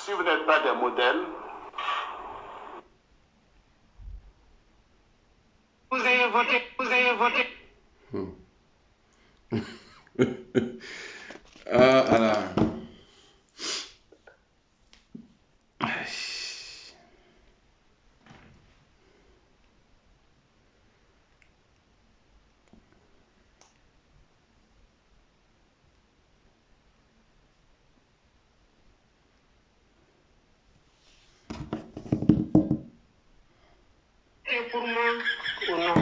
si vous n'êtes pas des modèles, vous avez voté, vous avez voté. Ah, alors. Pour moi ou non?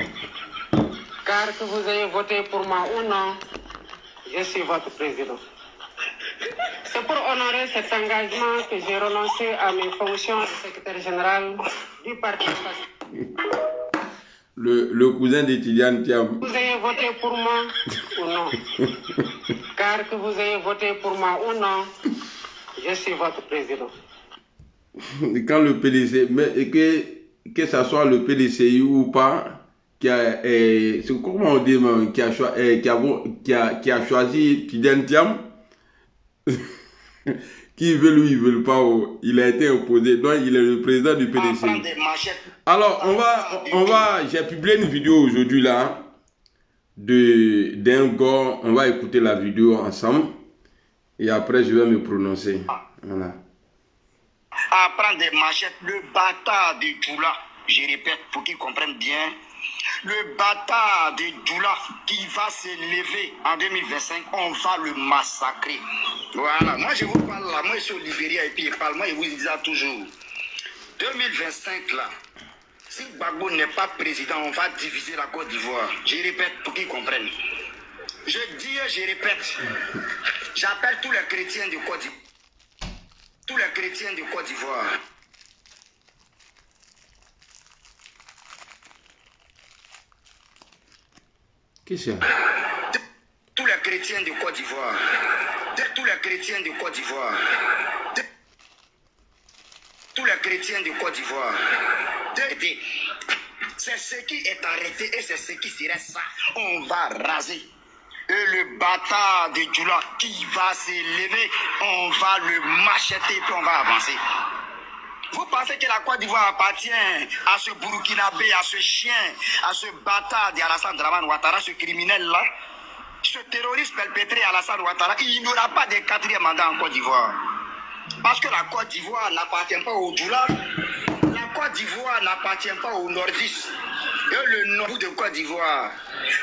Car que vous ayez voté pour moi ou non, je suis votre président. C'est pour honorer cet engagement que j'ai renoncé à mes fonctions de secrétaire général du parti. Le cousin d'Etidiane Thiam. Vous ayez voté pour moi ou non? Car que vous ayez voté pour moi ou non, je suis votre président. Quand le PDC, mais que ça soit le PDCI ou pas, qui a, c'est comment on dit, qui a choisi Tidiane Thiam, qui veut lui, il veut pas, il a été opposé, donc il est le président du PDCI. Alors, on va, j'ai publié une vidéo aujourd'hui là, d'un gars, on va écouter la vidéo ensemble, et après je vais me prononcer. Voilà. À prendre des machettes, le bâtard de Djoula, je répète pour qu'ils comprennent bien, le bâtard de Djoula qui va se lever en 2025, on va le massacrer. Voilà, moi je vous parle là, moi je suis au Libéria et puis je parle, moi je vous dis ça toujours. 2025 là, si Gbagbo n'est pas président, on va diviser la Côte d'Ivoire. Je répète pour qu'ils comprennent. Je dis et je répète, j'appelle tous les chrétiens de Côte d'Ivoire. Tous les chrétiens de Côte d'Ivoire. Qu'est-ce que c'est? Tous les chrétiens de Côte d'Ivoire. Tous les chrétiens de Côte d'Ivoire. Tous les chrétiens de Côte d'Ivoire. C'est ce qui est arrêté et c'est ce qui serait ça. On va raser. Et le bâtard de Djoula qui va se lever, on va le macheter puis on va avancer. Vous pensez que la Côte d'Ivoire appartient à ce Burkinabé, à ce chien, à ce bâtard d'Alassane Dramane Ouattara, ce criminel-là, ce terroriste perpétré à Alassane Ouattara? Il n'y aura pas de quatrième mandat en Côte d'Ivoire. Parce que la Côte d'Ivoire n'appartient pas au Djoula, la Côte d'Ivoire n'appartient pas aux nordistes. Et le nord de Côte d'Ivoire,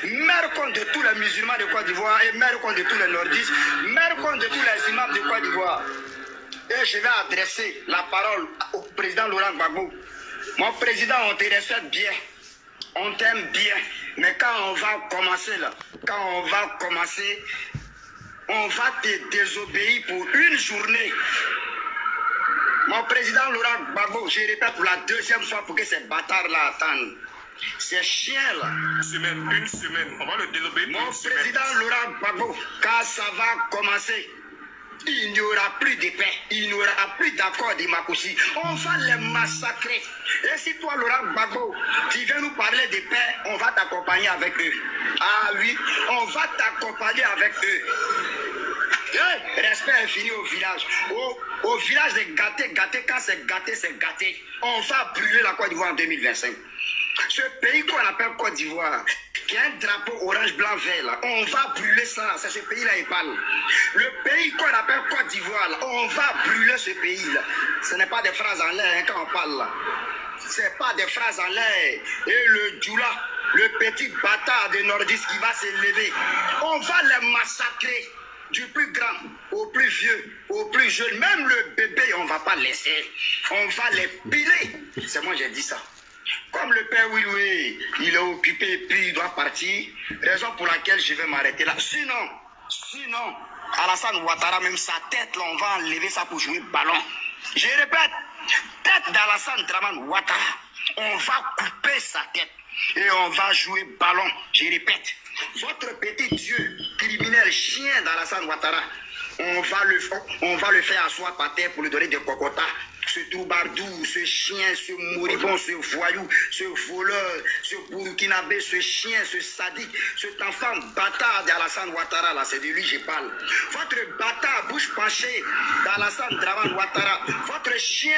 mère compte de tous les musulmans de Côte d'Ivoire et mère compte de tous les nordistes, mère compte de tous les imams de Côte d'Ivoire. Et je vais adresser la parole au président Laurent Gbagbo. Mon président, on te respecte bien, on t'aime bien, mais quand on va commencer là, on va te désobéir pour une journée. Mon président Laurent Gbagbo, je répète pour la deuxième fois pour que ces bâtards-là attendent. Ces chiens-là. une semaine, on va le désobéir. Mon président Laurent Gbagbo, quand ça va commencer, il n'y aura plus de paix, il n'y aura plus d'accord de Makoussi. On va les massacrer. Et si toi, Laurent Gbagbo, tu viens nous parler de paix, on va t'accompagner avec eux. Ah oui, on va t'accompagner avec eux. Respect infini au village. Au village de gâté, quand c'est gâté. On va brûler la Côte d'Ivoire en 2025. Ce pays qu'on appelle Côte d'Ivoire, qui a un drapeau orange, blanc, vert, là, on va brûler ça. C'est ce pays-là qui parle. Le pays qu'on appelle Côte d'Ivoire, là, on va brûler ce pays-là. Ce n'est pas des phrases en l'air hein, quand on parle là. Ce n'est pas des phrases en l'air. Et le Djoula, le petit bâtard des nordistes qui va se lever, on va les massacrer. Du plus grand au plus vieux, au plus jeune, même le bébé, on ne va pas laisser. On va les piler. C'est moi qui ai dit ça. Comme le père oui, il est occupé et puis il doit partir, raison pour laquelle je vais m'arrêter là. Sinon, Alassane Ouattara, même sa tête, là, on va enlever ça pour jouer ballon. Je répète, tête d'Alassane Dramane Ouattara, on va couper sa tête et on va jouer ballon. Je répète, votre petit dieu criminel chien d'Alassane Ouattara, on va le faire asseoir par terre pour lui donner des cocotas. ce troubardou, ce chien, ce moribond, ce voyou, ce voleur, ce burkinabé, ce chien, ce sadique, cet enfant bâtard d'Alassane Ouattara, là, c'est de lui que je parle. Votre bâtard, bouche penchée d'Alassane Draman Ouattara, votre chien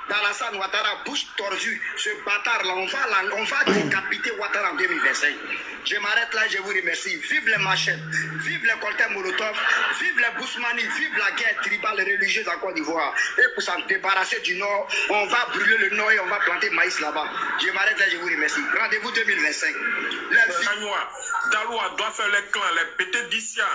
d'Alassane Ouattara, bouche tordue, ce bâtard là, on va décapiter Ouattara en 2025. Je m'arrête là, je vous remercie. Vive les machettes, vive les cocktails Molotov, vive les Bousmani, vive la guerre tribale religieuse en Côte d'Ivoire. Et pour s'en débarrasser du Nord, on va brûler le Nord et on va planter maïs là-bas. Je m'arrête là, je vous remercie. Rendez-vous 2025. Daloa doit faire les clans, les pétés d'Issia,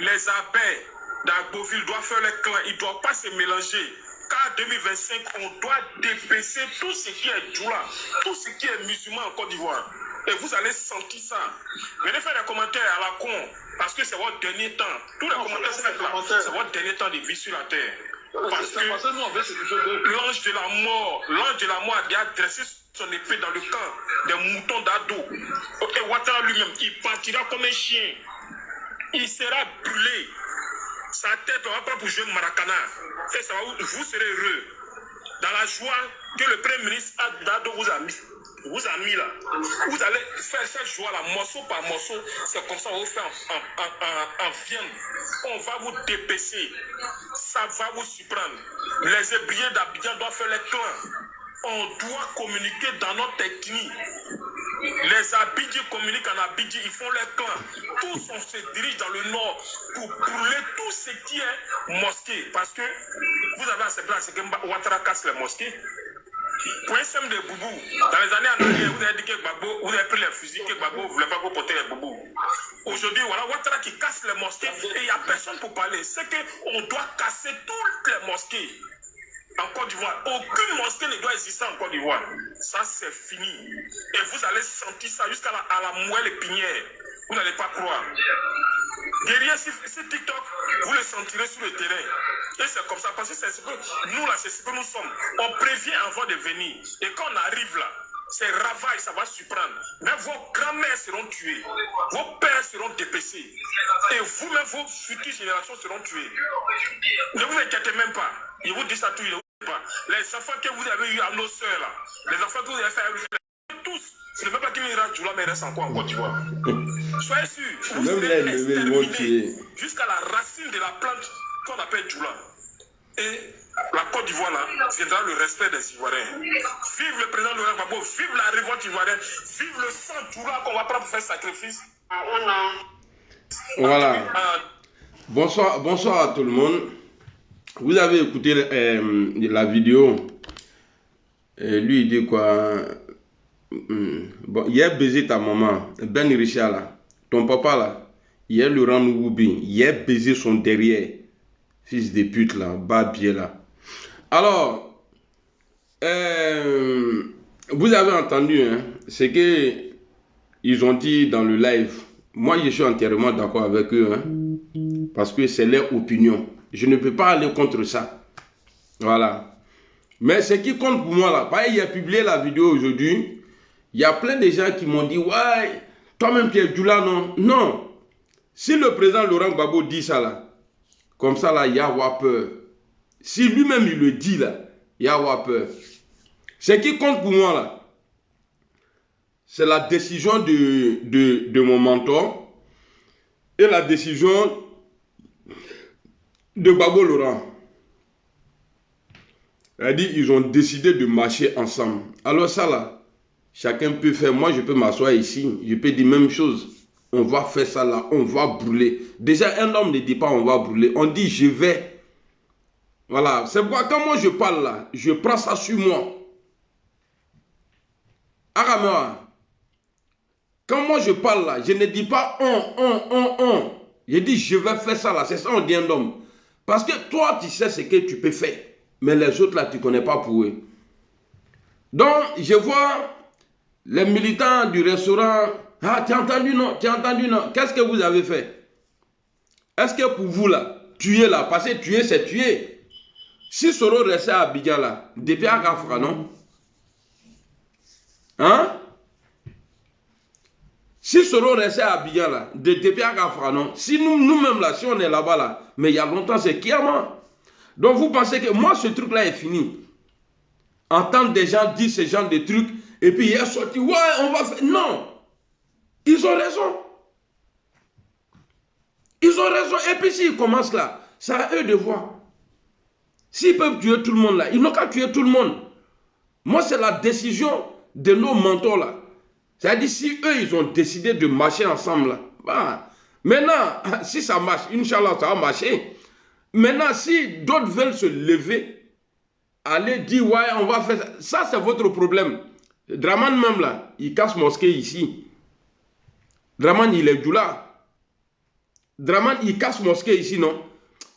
les abeilles d'Agboville doivent faire les clans. Ils ne doivent pas se mélanger. Car 2025, on doit dépasser tout ce qui est Djoula, tout ce qui est musulman en Côte d'Ivoire. Et vous allez sentir ça. Venez faire des commentaires à la con, parce que c'est votre dernier temps. Tous les commentaires que faites là, c'est votre dernier temps de vie sur la terre. Parce que l'ange de la mort a déjà dressé son épée dans le camp des moutons d'Ado. Et Ouattara lui-même, il partira comme un chien. Il sera brûlé. Sa tête, on va pas pour jouer Maracana. Et ça va, vous serez heureux. Dans la joie que le Premier ministre d'Ado vous a mis là. Vous allez faire cette joie là, morceau par morceau. C'est comme ça qu'on va vous faire en viande. On va vous dépêcher. Ça va vous surprendre. Les ébriers d'Abidjan doivent faire les clans. On doit communiquer dans notre technique. Les Abidjis communiquent en Abidjan, ils font les clans. Tous on se dirige dans le nord pour brûler tout ce qui est mosquée. Parce que vous avez accepté à ce que Ouattara casse les mosquées. Pour un somme de boubou, dans les années en arrière, vous avez dit que Gbagbo, vous avez pris les fusils, que Gbagbo ne voulait pas vous porter les boubous. Aujourd'hui, voilà Ouattara qui casse les mosquées et il n'y a personne pour parler. C'est qu'on doit casser toutes les mosquées. En Côte d'Ivoire, aucune mosquée ne doit exister en Côte d'Ivoire. Ça, c'est fini. Et vous allez sentir ça jusqu'à la moelle épinière. Vous n'allez pas croire. Derrière, si TikTok, vous le sentirez sur le terrain. Et c'est comme ça, parce que c'est ce que nous, là, c'est ce que nous sommes. On prévient avant de venir. Et quand on arrive là, c'est ravaille, ça va surprendre. Mais vos grands-mères seront tuées. Vos pères seront dépecés. Et vous-même, vos futures générations seront tuées. Ne vous inquiétez même pas. Ils vous disent ça tout, ils ne vous disent pas. Les enfants que vous avez eu à nos soeurs là, les enfants que vous avez fait tous, ce n'est même pas qu'ils me Djoula, mais reste encore en Côte d'Ivoire. Soyez sûrs, vous serez exterminés jusqu'à la racine de la plante qu'on appelle Djoula. Et la Côte d'Ivoire là, viendra le respect des Ivoiriens. Vive le président Laurent Gbagbo, vive la révolte ivoirienne, vive le sang Djoula qu'on va prendre pour faire sacrifice. Voilà. Bonsoir à tout le monde. Vous avez écouté la vidéo. Lui, il dit quoi? Bon, il a baisé ta maman, Ben Richard là. Ton papa là, il a le rang Woubi. Il a baisé son derrière. Fils de pute là, babier là. Alors, vous avez entendu, hein, c'est que ils ont dit dans le live. Moi, je suis entièrement d'accord avec eux, hein, parce que c'est leur opinion. Je ne peux pas aller contre ça. Voilà. Mais ce qui compte pour moi là, il a publié la vidéo aujourd'hui. Il y a plein de gens qui m'ont dit, ouais, toi-même tu es Djoula, non? Non. Si le président Laurent Gbagbo dit ça là, comme ça là, il y a avoir peur. Si lui-même il le dit là, il y a avoir peur. Ce qui compte pour moi là, c'est la décision de mon mentor et la décision de Gbagbo Laurent. C'est-à-dire, ils ont décidé de marcher ensemble. Alors ça là, chacun peut faire. Moi, je peux m'asseoir ici, je peux dire même chose. On va faire ça là, on va brûler. Déjà, un homme ne dit pas on va brûler. On dit je vais. Voilà. C'est pourquoi quand moi je parle là, je prends ça sur moi. Aramera. Quand moi je parle là, je ne dis pas on. Je dis je vais faire ça là. C'est ça on dit un homme. Parce que toi tu sais ce que tu peux faire. Mais les autres là, tu ne connais pas pour eux. Donc, je vois les militants du restaurant. Ah, tu as entendu non? Tu as entendu non? Qu'est-ce que vous avez fait? Est-ce que pour vous là, tuer là, parce que tuer c'est tuer. Si Soro restait à Abidjan là, depuis à Gafra, non? Hein? Si Soro restait à Abidjan là, depuis à Gafra, non? Si nous-mêmes là, si on est là-bas là, mais il y a longtemps, c'est Kiaman. Donc vous pensez que moi ce truc là est fini. entendre des gens dire ce genre de trucs, et puis il est sorti, ouais, on va faire. Non. Ils ont raison. Ils ont raison. Et puis s'ils commencent là, c'est à eux de voir. S'ils peuvent tuer tout le monde là, ils n'ont qu'à tuer tout le monde. Moi, c'est la décision de nos mentors là. C'est-à-dire, si eux, ils ont décidé de marcher ensemble là, bah, maintenant, si ça marche, Inch'Allah, ça va marcher. Maintenant, si d'autres veulent se lever, aller dire, ouais, on va faire ça, ça c'est votre problème. Draman même là, il casse mosquée ici. Draman, il est Djoula. Draman, il casse mosquée ici, non?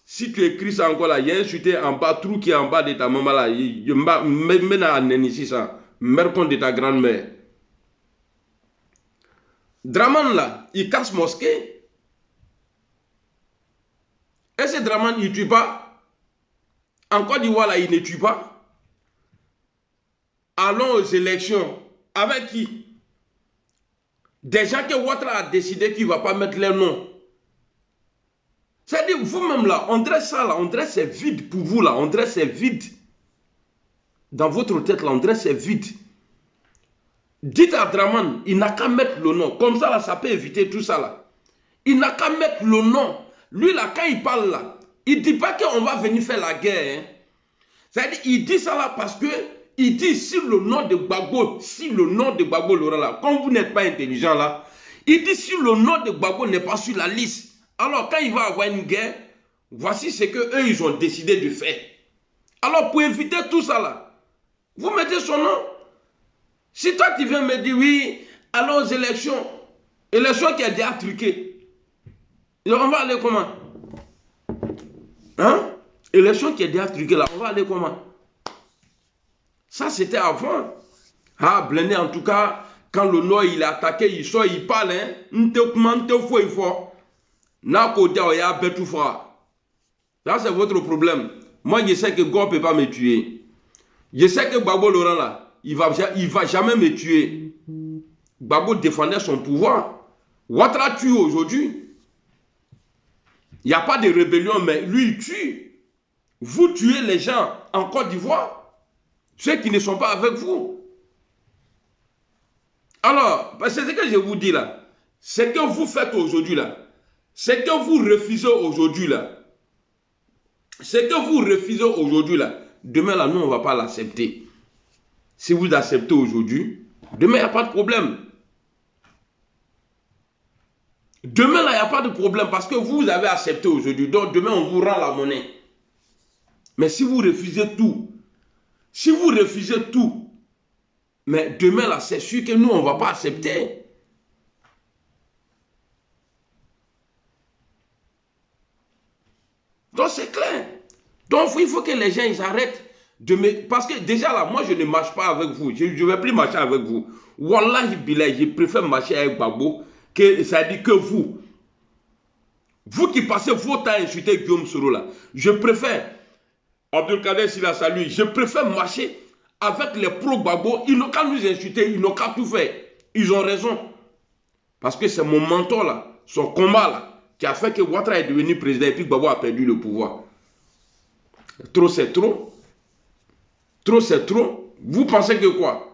Si tu écris ça encore là, il y a un chuté en bas, trou qui est en bas de ta maman là, il mène à ici ça, mère de ta grand-mère. Draman là, il casse mosquée. Et ce Draman, il ne tue pas. En Côte d'Ivoire là, il ne tue pas. Allons aux élections. Avec qui? Des gens que Ouattara a décidé qu'il ne va pas mettre leur nom. C'est-à-dire, vous-même là, on dirait ça là, on dirait c'est vide pour vous là, on dirait c'est vide. Dans votre tête là, on dirait c'est vide. Dites à Draman, il n'a qu'à mettre le nom. Comme ça là, ça peut éviter tout ça là. Il n'a qu'à mettre le nom. Lui là, quand il parle là, il ne dit pas qu'on va venir faire la guerre. Hein. C'est-à-dire, il dit ça là parce que, il dit si le nom de Gbagbo, Laurent là, comme vous n'êtes pas intelligent là, il dit si le nom de Gbagbo n'est pas sur la liste, alors quand il va avoir une guerre, voici ce qu'eux ils ont décidé de faire. Alors pour éviter tout ça là, vous mettez son nom. Si toi tu viens me dire oui, allons aux élections qui a déjà truqué, on va aller comment? Hein? Élection qui est déjà truquée là, on va aller comment? Ça c'était avant. Ah, blindé en tout cas, quand le Nord il est attaqué, il sort, il parle, hein? Il faut. Là, c'est votre problème. Moi, je sais que God ne peut pas me tuer. Je sais que Gbagbo Laurent là, il va jamais me tuer. Gbagbo défendait son pouvoir. Ouattara tue aujourd'hui. Il n'y a pas de rébellion, mais lui, il tue. Vous tuez les gens en Côte d'Ivoire. Ceux qui ne sont pas avec vous. Alors, c'est ce que je vous dis là. Ce que vous faites aujourd'hui là. Ce que vous refusez aujourd'hui là. Ce que vous refusez aujourd'hui là. Demain là, nous, on ne va pas l'accepter. Si vous acceptez aujourd'hui, demain, il n'y a pas de problème. Demain, là, il n'y a pas de problème parce que vous avez accepté aujourd'hui. Donc, demain, on vous rend la monnaie. Mais si vous refusez tout, mais demain, là, c'est sûr que nous, on ne va pas accepter. Donc, c'est clair. Donc, il faut que les gens, ils arrêtent de me... Parce que déjà, là, moi, je ne marche pas avec vous. Je ne vais plus marcher avec vous. Wallahi billah, je préfère marcher avec Gbagbo. Ça dit que vous. Vous qui passez vos temps à insulter Guillaume Soro là. Je préfère, Abdelkader Sila Salut, je préfère marcher avec les pro-Gbagbo. Ils n'ont qu'à nous insulter, ils n'ont qu'à tout faire. Ils ont raison. Parce que c'est mon mentor là, son combat là, qui a fait que Ouattara est devenu président et puis Gbagbo a perdu le pouvoir. Trop c'est trop. Trop c'est trop. Vous pensez que quoi?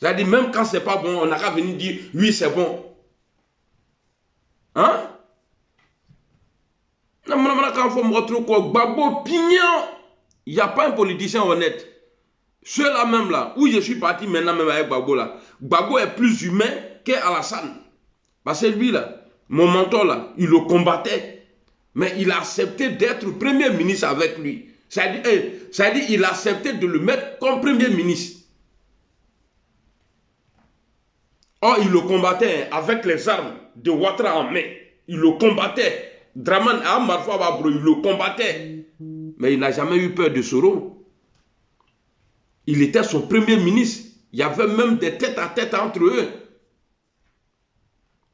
C'est-à-dire, même quand c'est pas bon, on n'a qu'à venir dire, oui, c'est bon. Hein? Gbagbo Pignon, il n'y a pas un politicien honnête. Ceux-là même là, où je suis parti maintenant même avec Gbagbo là, Gbagbo est plus humain qu'Alassane. Parce que lui là, mon mentor là, il le combattait. Mais il a accepté d'être premier ministre avec lui. C'est-à-dire, il a accepté de le mettre comme premier ministre. Or, il le combattait avec les armes de Ouattara en main. Il le combattait. Draman Amarfa Babro, il le combattait. Mais il n'a jamais eu peur de Soro. Il était son premier ministre. Il y avait même des têtes à tête entre eux.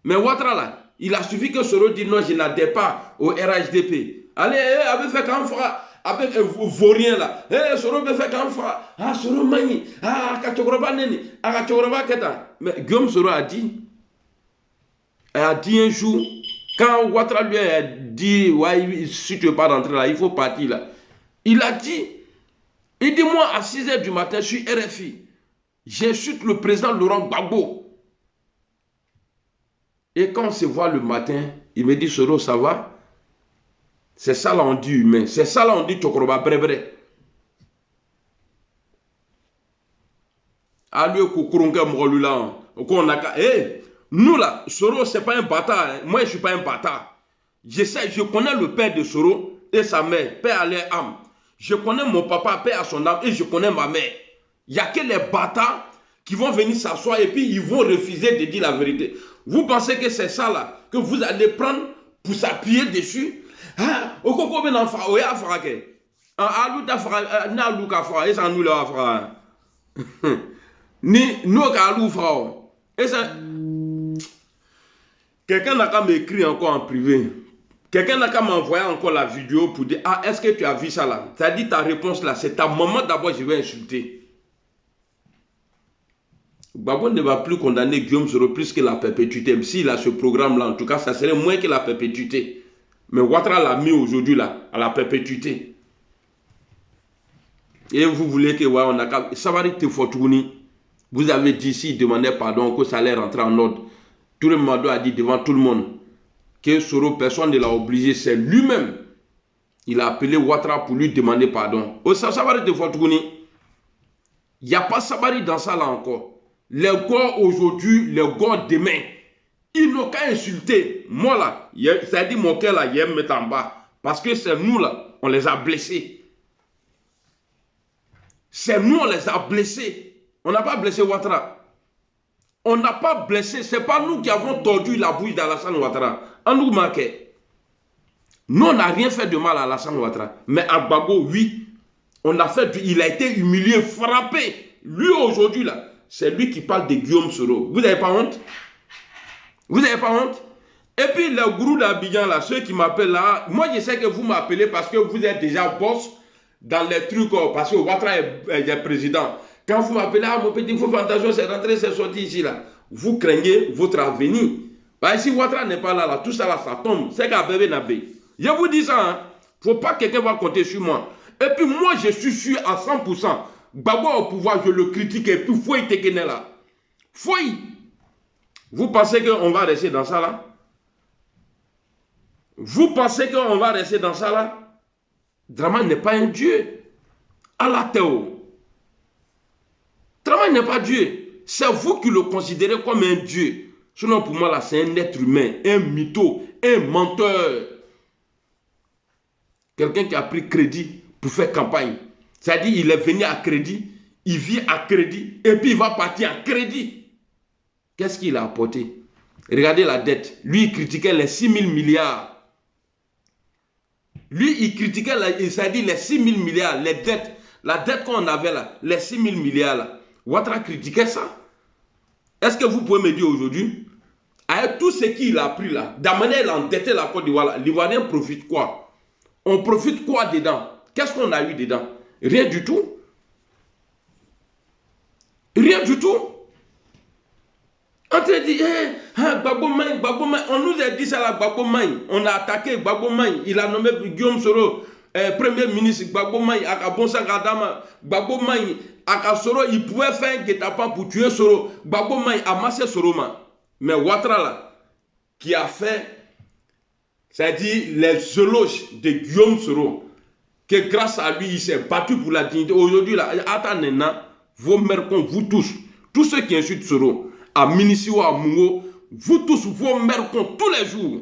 Mais Ouattara là, il a suffi que Soro dise non, je n'adhère pas au RHDP. Allez, avec fait qu'un fera. Avec un vaurien là, Soro be fait qu'un fera. Ah, Soro mani. Ah, Kachokoroba neni. Ah, Kachokoroba keta. Mais Guillaume Soro a dit un jour, quand Ouattara lui a dit, ouais, si tu ne veux pas rentrer là, il faut partir là. Il a dit, Il dit, moi, à 6 h du matin, je suis RFI. J'insulte le président Laurent Gbagbo. Et quand on se voit le matin, il me dit, Soro, ça va? C'est ça là, on dit humain. C'est ça là, on dit Tchokoroba Brebre. À lui, nous là, Soro, c'est pas un bâtard. Hein. Moi, je suis pas un bâtard. Je connais le père de Soro et sa mère, paix à leur âme. Je connais mon papa, paix à son âme, et je connais ma mère. Il n'y a que les bâtards qui vont venir s'asseoir et puis ils vont refuser de dire la vérité. Vous pensez que c'est ça là, que vous allez prendre pour s'appuyer dessus? Quelqu'un n'a qu'à m'écrire encore en privé. Quelqu'un n'a qu'à m'envoyer encore la vidéo pour dire, ah, est-ce que tu as vu ça là? Ça dit ta réponse là, c'est ta maman d'abord, je vais insulter. Gbagbo ne va plus condamner Guillaume Soro plus que la perpétuité. S'il a ce programme là, en tout cas, ça serait moins que la perpétuité. Mais Ouattara l'a mis aujourd'hui là, à la perpétuité. Et vous voulez que, ouais, on a qu'à... Savary Tefotouni, vous avez dit, s'il demandait pardon, que ça allait rentrer en ordre. Tout le monde a dit devant tout le monde que Soro, personne ne l'a obligé, c'est lui-même. Il a appelé Ouattara pour lui demander pardon. Au Savary Tefotouni, il n'y a pas Savary dans ça là encore. Les gars aujourd'hui, les gars demain, ils n'ont qu'à insulter. Moi là, ça dit mon cœur là, il me met en bas. Parce que c'est nous là, on les a blessés. C'est nous, on les a blessés. On n'a pas blessé Ouattara. On n'a pas blessé, c'est pas nous qui avons tordu la bouche d'Alassane Ouattara. On nous manquait. Nous, on n'a rien fait de mal à Alassane Ouattara. Mais à Gbagbo, oui, on a fait, il a été humilié, frappé. Lui aujourd'hui là, c'est lui qui parle de Guillaume Soro. Vous n'avez pas honte? Vous n'avez pas honte? Et puis le gourou d'Abidjan là, ceux qui m'appellent là, moi je sais que vous m'appelez parce que vous êtes déjà boss dans les trucs, parce que Ouattara est président. Quand vous m'appelez, ah mon petit, il faut faire attention, c'est rentré, c'est sorti ici là. Vous craignez votre avenir. Bah, si Ouattara n'est pas là, là, tout ça là, ça tombe. C'est qu'à bébé n'abé. Je vous dis ça, hein. Faut pas que quelqu'un va compter sur moi. Et puis moi, je suis sûr à 100%. Gbagbo au pouvoir, je le critique et puis Foy Tekene là. Foy. Vous pensez qu'on va rester dans ça là? Vous pensez qu'on va rester dans ça là? Dramane n'est pas un dieu. Allah Théo. Dramane n'est pas Dieu. C'est vous qui le considérez comme un Dieu. Sinon, pour moi, là, c'est un être humain, un mytho, un menteur. Quelqu'un qui a pris crédit pour faire campagne. C'est-à-dire, il est venu à crédit, il vit à crédit, et puis il va partir à crédit. Qu'est-ce qu'il a apporté? Regardez la dette. Lui, il critiquait les 6 000 milliards. Lui, il critiquait, c'est-à-dire les 6 000 milliards, les dettes. La dette qu'on avait là, les 6 000 milliards là. Ouattara critiquait ça. Est-ce que vous pouvez me dire aujourd'hui, avec tout ce qu'il a pris là, d'amener il a endetté la Côte d'Ivoire, l'Ivoirien profite quoi? On profite quoi dedans? Qu'est-ce qu'on a eu dedans? Rien du tout. Rien du tout. On te dit, Gbagbo Maï, on nous a dit ça là, Gbagbo Maï. On a attaqué Gbagbo Maï. Il a nommé Guillaume Soro, Premier ministre. Gbagbo Maï, Aka Bonsa Gadama. Gbagbo Maï, Aka Soro, il pouvait faire un guet-apens pour tuer Soro. Gbagbo Maï a massé Soro. Mais Ouattara là, qui a fait, c'est-à-dire les éloges de Guillaume Soro, que grâce à lui, il s'est battu pour la dignité. Aujourd'hui là, attendez, vos mercons, vous tous ceux qui insultent Soro, à Minisio, à Mungo, vous tous, vos mercons, tous les jours.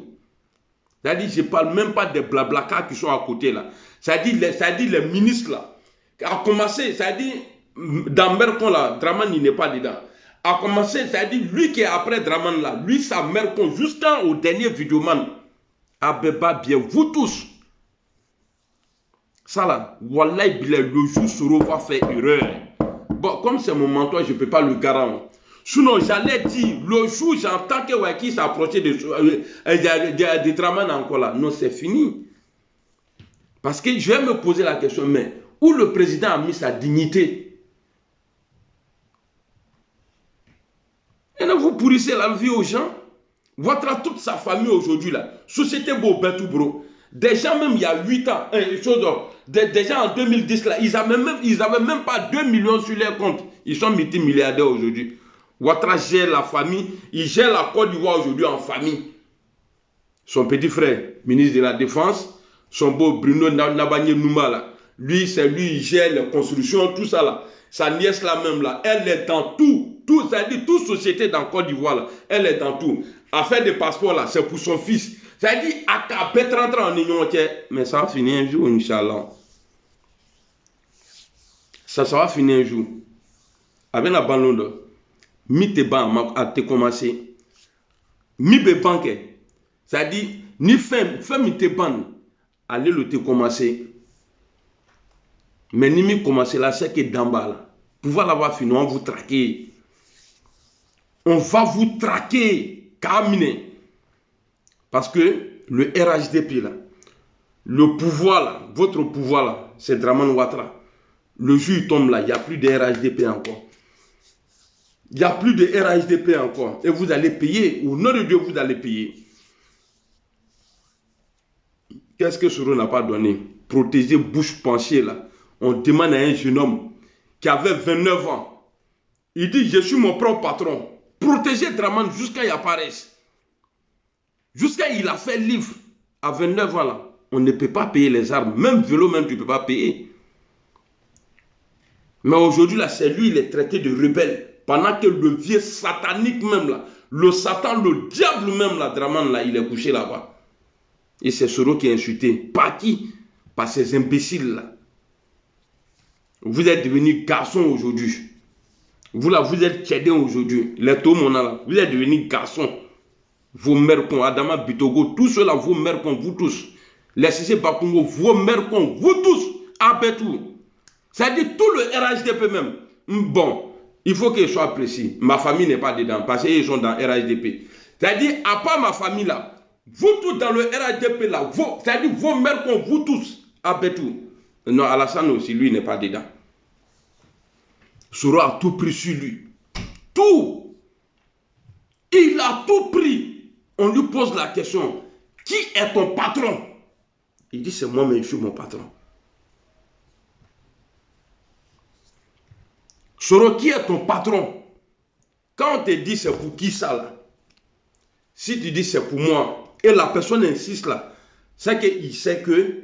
C'est-à-dire, je ne parle même pas des blablakas qui sont à côté là. C'est-à-dire les ministres là. A commencé, c'est-à-dire, dans Mercon là, Dramane il n'est pas dedans. A commencé, c'est-à-dire, lui qui est après Dramane là, lui, sa Mercon, jusqu'au dernier vidéoman, Abeba bien, vous tous. Ça là, Wallahi, le jour Soro va faire erreur. Bon, comme c'est mon mentor, je ne peux pas le garantir. Sinon, j'allais dire, le jour j'entends que Waki s'approchait de Dramane encore là. Non, c'est fini. Parce que je vais me poser la question, mais où le président a mis sa dignité? Et là, vous pourrissez la vie aux gens. Ouattara, toute sa famille aujourd'hui là. Société Bobetou, bro. Des gens même il y a 8 ans, des gens en 2010 là, ils avaient même pas 2 millions sur leur compte. Ils sont multimilliardaires aujourd'hui. Ouattara gère la famille, il gère la Côte d'Ivoire aujourd'hui en famille. Son petit frère, ministre de la Défense, son beau Bruno Nabanye Nouma là, lui il gère les constructions, tout ça là. Sa nièce là même là, elle est dans tout, c'est-à-dire toute société dans Côte d'Ivoire là, elle est dans tout. Affaire de passeport là, c'est pour son fils. C'est-à-dire, à Capet rentrer en union, mais ça va finir un jour, Inch'Allah. Ça va finir un jour. Avec la ballon, mi te ban à te commencer. Mi be banque. C'est-à-dire, ni femme mi te ban, allez le te commencer. Mais ni mi commencer là, c'est que d'en bas là. Pouvoir l'avoir fini, on va vous traquer. On va vous traquer. Caminer. Parce que le RHDP là, le pouvoir là, votre pouvoir là, c'est Dramane Ouattara. Le jour il tombe là, il n'y a plus de RHDP encore. Il n'y a plus de RHDP encore. Et vous allez payer, au nom de Dieu, vous allez payer. Qu'est-ce que Soro n'a pas donné? Protéger bouche penchée là. On demande à un jeune homme qui avait 29 ans. Il dit, je suis mon propre patron. Protéger Dramane jusqu'à qu'il apparaisse. Jusqu'à il a fait livre à 29 ans là. On ne peut pas payer les armes. Même vélo, même tu ne peux pas payer. Mais aujourd'hui là, c'est lui, il est traité de rebelle. Pendant que le vieux satanique même là, le Satan, le diable même là, Dramane là, il est couché là-bas. Et c'est Soro qui est insulté. Par qui? Par ces imbéciles là. Vous êtes devenus garçons aujourd'hui. Vous là, vous êtes tchédés aujourd'hui. Les Tomona là, vous êtes devenus garçons. Vos mères cons, Adama Bitogo, tous ceux-là, vos mères cons, vous tous. Les CC Bakongo, vos mères cons, vous tous. Abetou. C'est-à-dire tout le RHDP même. Bon, il faut qu'il soit précis. Ma famille n'est pas dedans parce qu'ils sont dans RHDP. C'est-à-dire, à part ma famille là, vous tous dans le RHDP là, c'est-à-dire vos mères cons, vous tous. Abetou. Non, Alassane aussi, lui, n'est pas dedans. Soro a tout pris sur lui. Tout. Il a tout pris. On lui pose la question, qui est ton patron? Il dit, c'est moi, mais je suis mon patron. Soro, qui est ton patron? Quand on te dit c'est pour qui ça là? Si tu dis c'est pour moi, et la personne insiste là, c'est qu'il sait que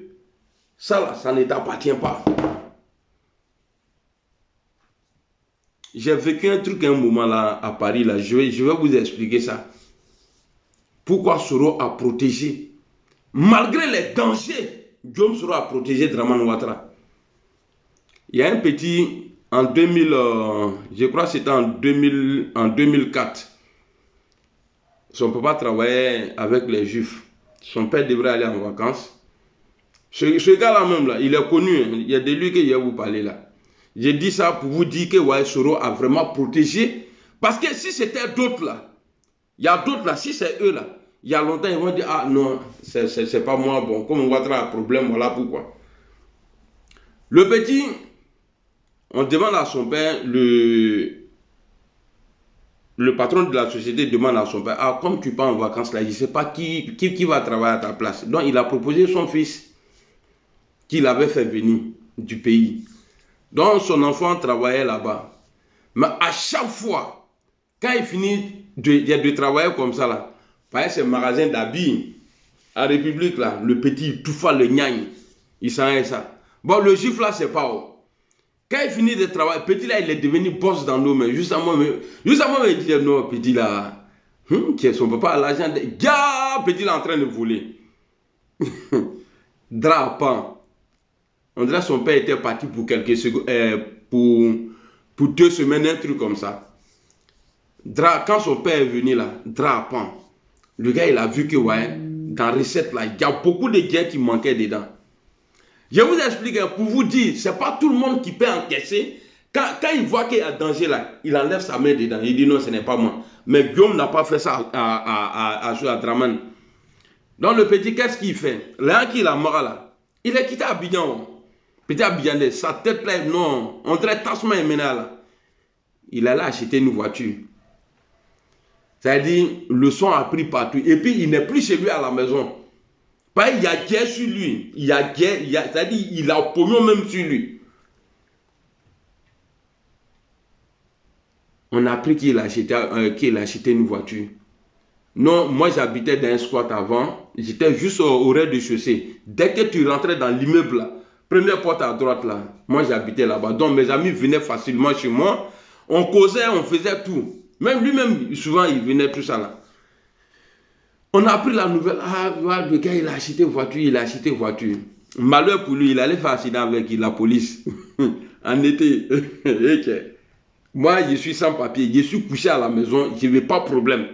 ça là, ça ne t'appartient pas. J'ai vécu un truc un moment là à Paris là, je vais vous expliquer ça. Pourquoi Soro a protégé, malgré les dangers, Guillaume Soro a protégé Dramane Ouattara. Il y a un petit, en 2000, je crois que c'était en 2004, son papa travaillait avec les Juifs. Son père devrait aller en vacances. Ce gars-là même, là, il est connu, hein. Il y a de lui que je vais vous parler là. J'ai dit ça pour vous dire que ouais, Soro a vraiment protégé. Parce que si c'était d'autres là, il y a d'autres là, si c'est eux là, il y a longtemps, ils vont dire, ah non, c'est pas moi, bon, comme on va avoir un problème, voilà pourquoi. Le petit, on demande à son père, le patron de la société demande à son père, ah, comme tu pars en vacances là, je ne sais pas qui va travailler à ta place. Donc, il a proposé son fils, qu'il avait fait venir du pays. Donc, son enfant travaillait là-bas. Mais à chaque fois, quand il finit de travailler comme ça là, par exemple, ce magasin d'habits à République là, le petit il touffa le gnagne, il s'en est ça. Bon, le juif là, c'est pas haut. Quand il finit de travailler, petit là, il est devenu boss dans nos mains. Juste à moi, il dit non, petit là, son papa a l'argent. Petit là en train de voler. Drapant. On dirait que son père était parti pour quelques secondes, pour 2 semaines, un truc comme ça. Quand son père est venu là, drapant. Le gars, il a vu que ouais, dans la recette là, il y a beaucoup de gains qui manquaient dedans. Je vous explique pour vous dire, ce n'est pas tout le monde qui peut encaisser. Quand il voit qu'il y a danger là, il enlève sa main dedans. Il dit non, ce n'est pas moi. Mais Guillaume n'a pas fait ça à Dramane. Donc le petit, qu'est-ce qu'il fait? Là, qu'il a mort là, il est quitté Abidjan. Petit Abidjan, sa tête là, non, on dirait Tasman et Mena là. Il allait acheter une voiture. C'est-à-dire, le son a pris partout. Et puis, il n'est plus chez lui à la maison. Pas il y a guerre sur lui. Il y a guerre, c'est-à-dire il a pognon même sur lui. On a appris qu'il a acheté une voiture. Non, moi j'habitais dans un squat avant. J'étais juste au rez-de-chaussée. Dès que tu rentrais dans l'immeuble là, première porte à droite là, moi j'habitais là-bas. Donc mes amis venaient facilement chez moi. On causait, on faisait tout. Même lui-même, souvent il venait tout ça là. On a appris la nouvelle. Ah, le gars il a acheté voiture, il a acheté voiture. Malheur pour lui, il allait faire accident avec la police. En été. Moi je suis sans papier, je suis couché à la maison, je n'ai pas de problème.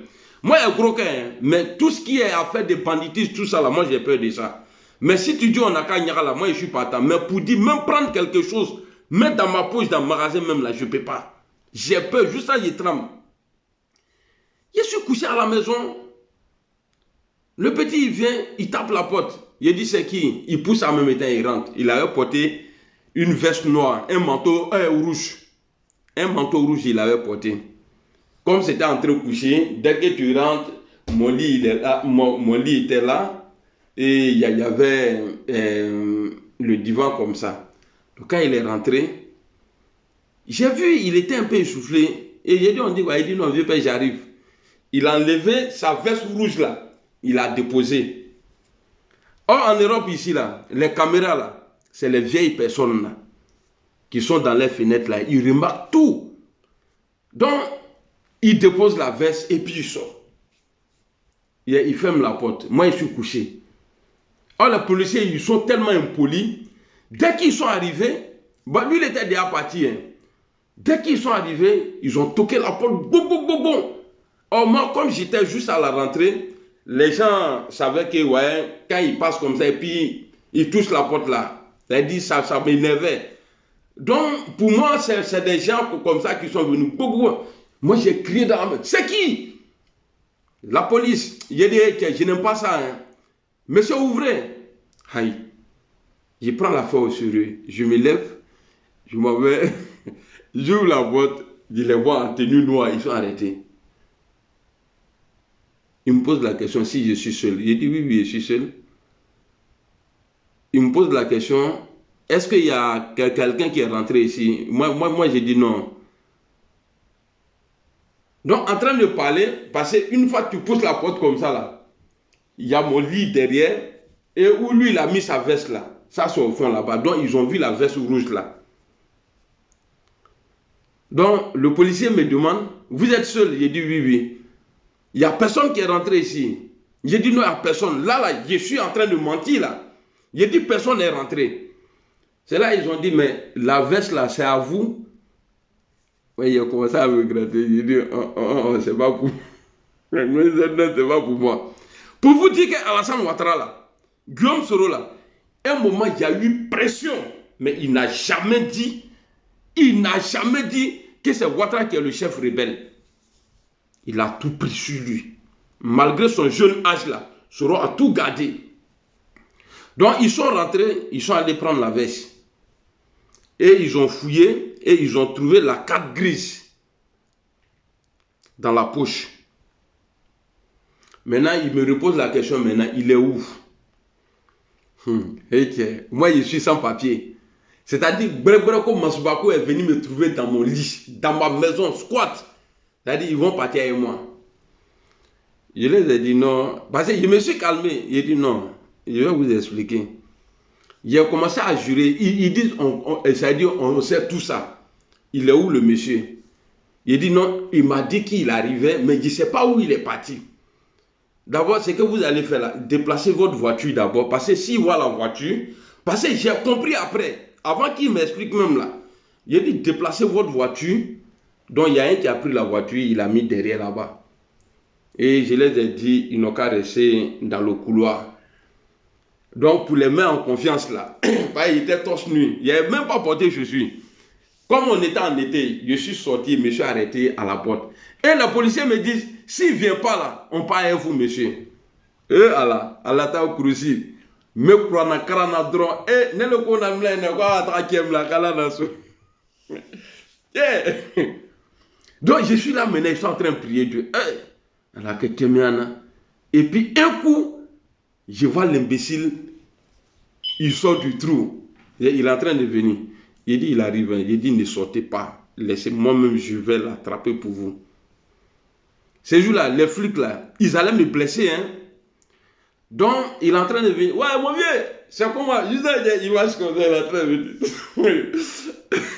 Moi, il y a gros cas, hein, mais tout ce qui est affaire de banditisme, tout ça, là, moi, j'ai peur de ça. Mais si tu dis on a qu'à Nyara, là, moi, je suis partant. Mais pour dire, même prendre quelque chose, mettre dans ma poche, dans le magasin, même là, je ne peux pas. J'ai peur, juste ça, je tremble. Je suis couché à la maison. Le petit, il vient, il tape la porte. Il dit, c'est qui? Il pousse en même temps, il rentre. Il avait porté une veste noire, un manteau rouge. Un manteau rouge, il avait porté. Comme c'était en train de coucher, dès que tu rentres, mon lit, il est là, mon lit était là et il y avait le divan comme ça. Donc quand il est rentré, j'ai vu, il était un peu essoufflé. Et j'ai dit, on dit quoi? Il dit, non, vieux père, j'arrive. Il a enlevé sa veste rouge là, il a déposé. Or, en Europe ici, là, les caméras là, c'est les vieilles personnes là, qui sont dans les fenêtres là, ils remarquent tout. Donc, il dépose la veste et puis il sort. Il ferme la porte. Moi, je suis couché. Or, les policiers, ils sont tellement impolis. Dès qu'ils sont arrivés, bon, lui, il était déjà parti. Hein. Dès qu'ils sont arrivés, ils ont toqué la porte. Boum, boum, boum, boum. Or, moi, comme j'étais juste à la rentrée, les gens savaient que, ouais, quand ils passent comme ça et puis ils touchent la porte là, ça m'énervait. Donc, pour moi, c'est des gens comme ça qui sont venus. Boum, boum. Moi, j'ai crié dans la main. C'est qui? La police. J'ai dit que je n'aime pas ça. Hein. Monsieur, ouvrez. Aïe. Je prends l'affaire au sérieux. Je me lève. Je m'en vais. J'ouvre la porte. Je les vois en tenue noire. Ils sont arrêtés. Ils me posent la question si je suis seul. J'ai dit oui, je suis seul. Ils me posent la question. Est-ce qu'il y a quelqu'un qui est rentré ici? Moi j'ai dit non. Donc, en train de parler, parce qu'une fois que tu pousses la porte comme ça, là, il y a mon lit derrière, et où lui, il a mis sa veste là. Ça, c'est au fond là-bas. Donc, ils ont vu la veste rouge là. Donc, le policier me demande, vous êtes seul? J'ai dit oui. Il n'y a personne qui est rentré ici. J'ai dit non, il n'y a personne. Là, je suis en train de mentir là. J'ai dit personne n'est rentré. C'est là ils ont dit, mais la veste là, c'est à vous. Oui, il a commencé à me gratter. J'ai dit, c'est pas pour c'est pas pour moi. Pour vous dire qu'Alassane Ouattara là, Guillaume Soro là, un moment il y a eu pression, mais il n'a jamais dit que c'est Ouattara qui est le chef rebelle. Il a tout pris sur lui. Malgré son jeune âge là, Soro a tout gardé. Donc ils sont rentrés, ils sont allés prendre la veste. Et ils ont fouillé et ils ont trouvé la carte grise dans la poche. Maintenant, il me repose la question, maintenant, il est où? Moi, je suis sans papier. C'est-à-dire, Brebreko Masubako est venu me trouver dans mon lit, dans ma maison, squat. C'est-à-dire, ils vont partir avec moi. Je les ai dit non. Parce que je me suis calmé. J'ai dit non, je vais vous expliquer. J'ai commencé à jurer. Ils disent, c'est-à-dire, on sait tout ça. Il est où le monsieur? Il dit non, il m'a dit qu'il arrivait, mais je ne sais pas où il est parti. D'abord, c'est que vous allez faire là, déplacer votre voiture d'abord, parce que s'il voit la voiture, parce que j'ai compris après, avant qu'il m'explique même là, il a dit déplacez votre voiture, donc il y a un qui a pris la voiture, il l'a mis derrière là-bas. Et je les ai dit, ils n'ont qu'à rester dans le couloir. Donc pour les mettre en confiance là, il était torse nu, il n'avait même pas porté chaussures. Comme on était en été, je suis sorti, je me suis arrêté à la porte. Et les policiers me disent, s'il ne vient pas là, on part avec vous, monsieur. Et Allah, Allah t'a cruci. Me croit na karana dron. Et ne le connaît pas, ne quoi attaquer la kalana so. Donc je suis là maintenant, je suis en train de prier Dieu. Allah que t'aimiana. Et puis un coup, Je vois l'imbécile, il sort du trou. Il est en train de venir. Il dit, il arrive. Il dit, ne sortez pas. Laissez-moi-même, je vais l'attraper pour vous. Ces jours-là, les flics là, ils allaient me blesser. Hein. Donc, il est en train de venir. Ouais, mon vieux, c'est comment? Je sais des images comme ça, il est en train de venir.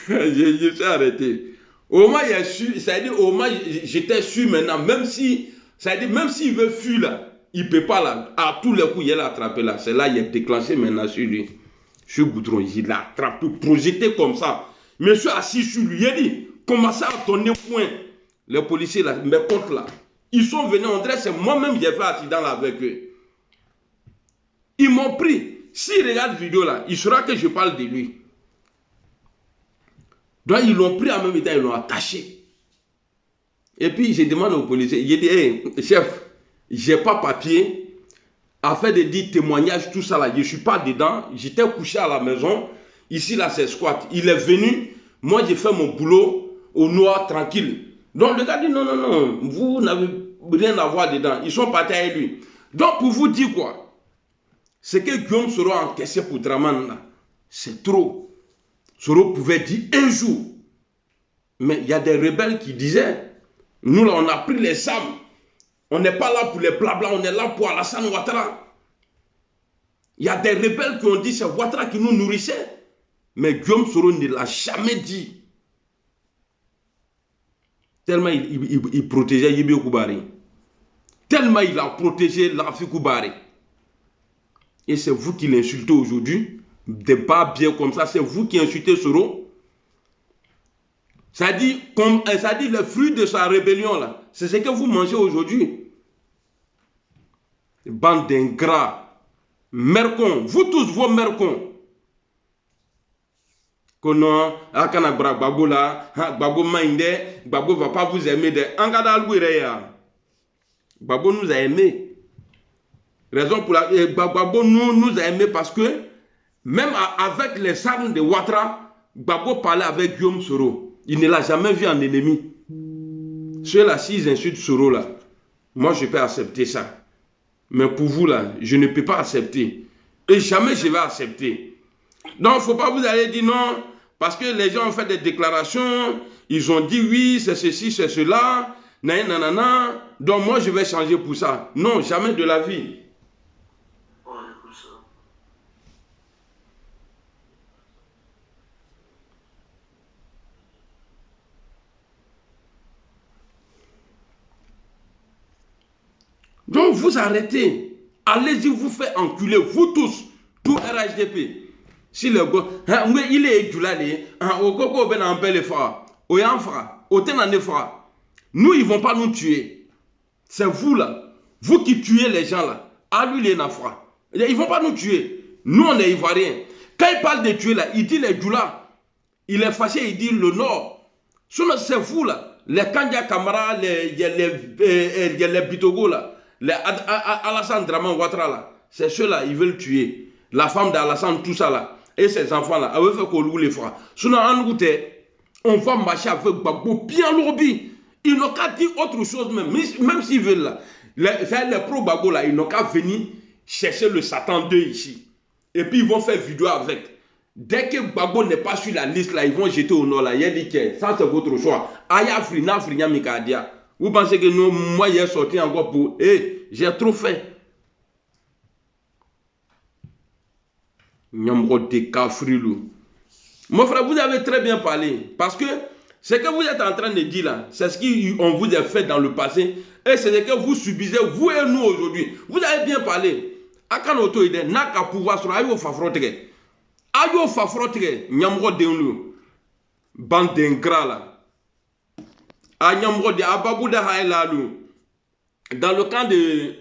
Je suis arrêté. Au moins, il a su, ça veut dire, au moins, j'étais sûr maintenant, même si, ça veut dire, même s'il veut fuir là, il ne peut pas là. À tous les coups, il l'a attrapé là. C'est là, il a déclenché maintenant sur lui. Sur Goudron, il l'a attrapé, projeté comme ça. Monsieur assis sur lui, il a dit, commencez à donner point. Les policiers là, mes potes là, ils sont venus, on dirait, c'est moi-même qui ai fait accident là avec eux. Ils m'ont pris. S'il regarde la vidéo là, il saura que je parle de lui. Donc ils l'ont pris en même temps, ils l'ont attaché. Et puis je demande aux policiers, il dit, hey, chef, j'ai pas papier, afin de dire témoignage, tout ça là, je suis pas dedans, j'étais couché à la maison, ici là c'est squat. Il est venu, moi j'ai fait mon boulot au noir tranquille. Donc le gars dit, non, non, non, vous n'avez rien à voir dedans, ils sont partis avec lui. Donc pour vous dire quoi, ce que Guillaume Soro a encaissé pour Draman là, c'est trop. Soro pouvait dire un jour. Mais il y a des rebelles qui disaient, nous là on a pris les armes. On n'est pas là pour les blabla, on est là pour Alassane Ouattara. Il y a des rebelles qui ont dit c'est Ouattara qui nous nourrissait. Mais Guillaume Soro ne l'a jamais dit. Tellement il protégeait Yibio Koubari. Tellement il a protégé Lafi Koubari. Et c'est vous qui l'insultez aujourd'hui. Des bas bien comme ça, c'est vous qui insultez Soro. Ça dit le fruit de sa rébellion là. C'est ce que vous mangez aujourd'hui. Bande d'ingrats. Mercons. Vous tous vos mercons. Konon, akana Gbagbo là, Gbagbo mainde, Gbagbo va pas vous aimer de. Angada Louireya. Gbagbo nous a aimés. Raison pour laquelle Gbagbo nous a aimés parce que même avec les armes de Ouattara, Gbagbo parlait avec Guillaume Soro. Il ne l'a jamais vu en ennemi. Ceux-là, s'ils insultent Soro là, moi je peux accepter ça. Mais pour vous là, je ne peux pas accepter. Et jamais je vais accepter. Donc, il ne faut pas vous aller dire non, parce que les gens ont fait des déclarations, ils ont dit oui, c'est ceci, c'est cela, nanana, donc moi je vais changer pour ça. Non, jamais de la vie. Donc vous arrêtez, allez-y vous faites enculer, vous tous, tout RHDP. Si le gars, il est édulalé, au coco ben en bel effort, au yanfra, au tenanefra. Nous, ils ne vont pas nous tuer. C'est vous là, vous qui tuez les gens là. À lui les nafra. Ils ne vont pas nous tuer. Nous, on est ivoiriens. Quand il parle de tuer là, il dit les Djoula. Il est fâché, il dit le Nord. Sinon, c'est vous là, les Kandia Kamara, les Bitogo là. Les Alassane Draman Ouattara là, c'est ceux-là, ils veulent tuer. La femme d'Alassane, tout ça là, et ses enfants là, elle veut faire qu'on loue les frères. Sinon, en Goûte, on va marcher avec Gbagbo bien lobby. Ils n'ont qu'à dire autre chose même s'ils veulent là. Les pro-Gbagbo là, ils n'ont qu'à venir chercher le Satan 2 ici. Et puis ils vont faire vidéo avec. Dès que Gbagbo n'est pas sur la liste là, ils vont jeter au nord là. Il y a dit que ça c'est votre choix. Ayafri, Nafri, Nyamikadia. Vous pensez que nous, moi, j'ai sorti encore pour... j'ai trop fait. Mon frère, vous avez très bien parlé. Parce que ce que vous êtes en train de dire là, c'est ce qu'on vous a fait dans le passé. Et c'est ce que vous subissez, vous et nous aujourd'hui. Vous avez bien parlé. Akanoto ide, naka pouvoir sur ayo fafrotre. Ayo fafrotre, nyamro denlu. Bande d'ingrats là. Dans le camp de...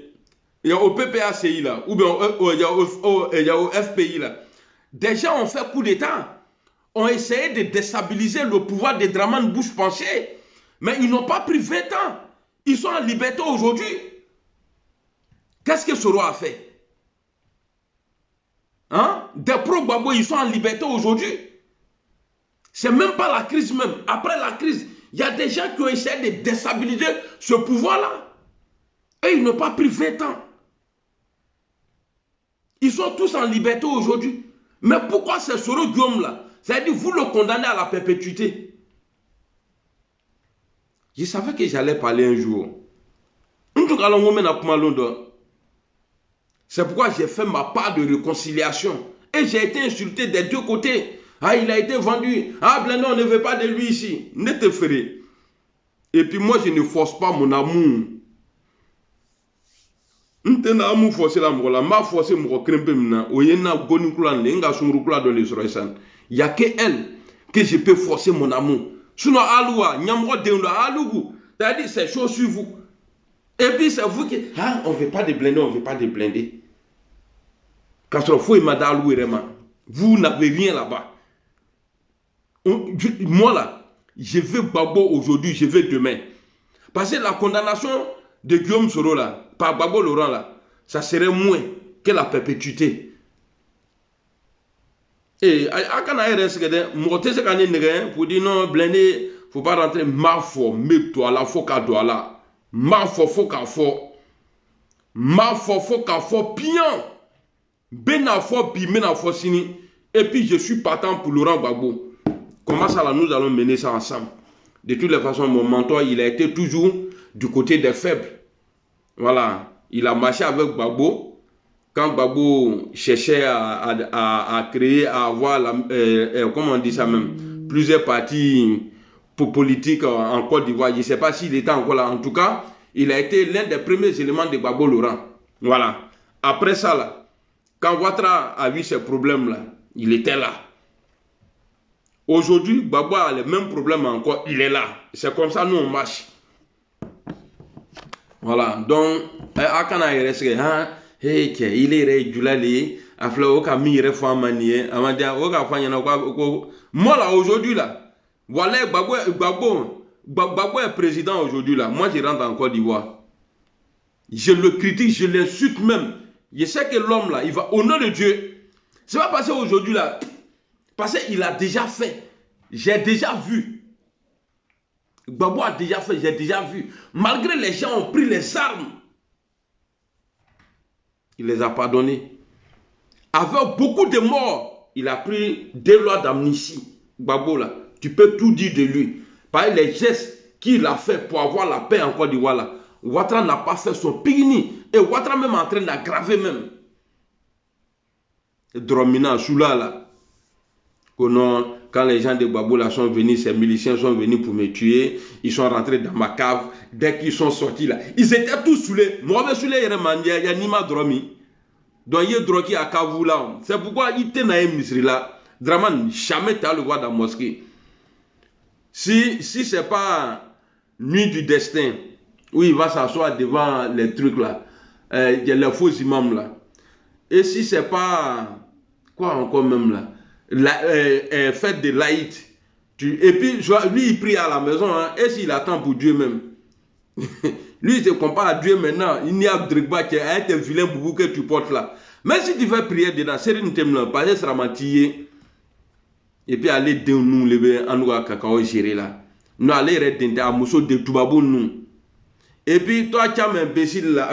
Il y a au PPACI là, ou bien il y a au FPI là. Des gens ont fait coup d'état, ont essayé de déstabiliser le pouvoir de Draman Bouche Penché, mais ils n'ont pas pris 20 ans. Ils sont en liberté aujourd'hui. Qu'est-ce que Soro a fait? Hein? Des pro-Gbagbo, ils sont en liberté aujourd'hui. C'est même pas la crise même. Après la crise, il y a des gens qui ont essayé de déstabiliser ce pouvoir-là. Et ils n'ont pas pris 20 ans. Ils sont tous en liberté aujourd'hui. Mais pourquoi c'est Soro Guillaume là? C'est-à-dire vous le condamnez à la perpétuité. Je savais que j'allais parler un jour. C'est pourquoi j'ai fait ma part de réconciliation. Et j'ai été insulté des deux côtés. Ah, il a été vendu. Ah, Blindé, on ne veut pas de lui ici. Ne te ferai. Et puis moi, je ne force pas mon amour. Il n'y a que elle que je peux forcer mon amour. Sinon, c'est-à-dire c'est chaud sur vous. Et puis c'est vous qui... Ah, on ne veut pas de Blindé, on ne veut pas de Blindé. Vous n'avez rien là-bas. Moi là, je veux Gbagbo aujourd'hui, je veux demain. Parce que la condamnation de Guillaume Soro là, par Gbagbo Laurent là, ça serait moins que la perpétuité. Et à quand on reste pour dire non, Blindé, faut pas rentrer. Ma foi, mets-toi là, faut qu'à toi là. Ma foi, faut qu'à fort. Ma foi, faut qu'à fort bien. Ben à fort, puis men à fort sini. Et puis je suis partant pour Laurent Gbagbo. Comment ça là, nous allons mener ça ensemble. De toutes les façons, mon mentor, il a été toujours du côté des faibles. Voilà. Il a marché avec Gbagbo. Quand Gbagbo cherchait à créer, à avoir, comment on dit ça même, plusieurs partis politiques en Côte d'Ivoire. Je ne sais pas s'il était encore là. En tout cas, il a été l'un des premiers éléments de Gbagbo Laurent. Voilà. Après ça, là, quand Ouattara a vu ces problèmes-là, il était là. Aujourd'hui, Gbagbo a les mêmes problèmes encore, il est là. C'est comme ça, nous, on marche. Voilà. Donc, à quand il reste, il est Julali, à Flao, Mire, Famanier, à Madia, moi, là, aujourd'hui, là, voilà, Gbagbo est président aujourd'hui, là. Moi, je rentre en Côte d'Ivoire. Je le critique, je l'insulte même. Je sais que l'homme, là, il va, au nom de Dieu, c'est pas passé aujourd'hui, là. Parce qu'il a déjà fait. J'ai déjà vu. Gbagbo a déjà fait, j'ai déjà vu. Malgré les gens ont pris les armes, il les a pardonnés. Avec beaucoup de morts, il a pris des lois d'amnistie. Gbagbo là, tu peux tout dire de lui. Par les gestes qu'il a fait pour avoir la paix en Côte d'Ivoire là, Ouattara n'a pas fait son pigni. Et Ouattara même en train d'aggraver même. Dromina, Soula là. Quand les gens de Gbagbo là sont venus, ces miliciens sont venus pour me tuer, ils sont rentrés dans ma cave. Dès qu'ils sont sortis là, ils étaient tous saoulés. Moi, je suis là, il y a Nima Dromi. Donc, il y a Droki à Kavou là. C'est pourquoi il était dans un misri là. Draman, jamais tu as le voir dans la mosquée. Si ce n'est pas nuit du destin, où il va s'asseoir devant les trucs là, il y a les faux imams là. Et si ce n'est pas, quoi encore même là, fête de l'Aïd. Et puis, lui, il prie à la maison. Hein, et s'il attend pour Dieu même. Lui, il se compare à Dieu maintenant. Il n'y a Drigba qui a un vilain boubou que tu portes là. Mais si tu veux prier dedans, c'est une thème là. Parce que ça m'a tiré. Et puis, aller de nous, lever en nous à cacao gérer là. Nous, aller rester à Mousso de Toubabou nous. Et puis, toi, tu as un imbécile là.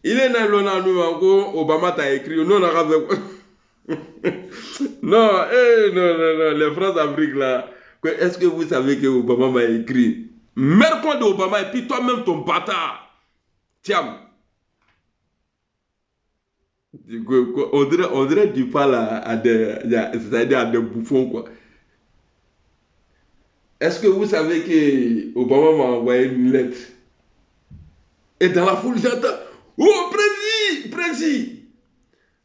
Il est dans l'on nous encore. Obama t'a écrit. Non, on a non, non, les France-Afrique là, est-ce que vous savez que Obama m'a écrit? Merde-toi d'Obama et puis toi-même ton bâtard. Tiens. On dirait du parles à des bouffons quoi. Est-ce que vous savez que Obama m'a envoyé une lettre? Et dans la foule j'entends, oh président.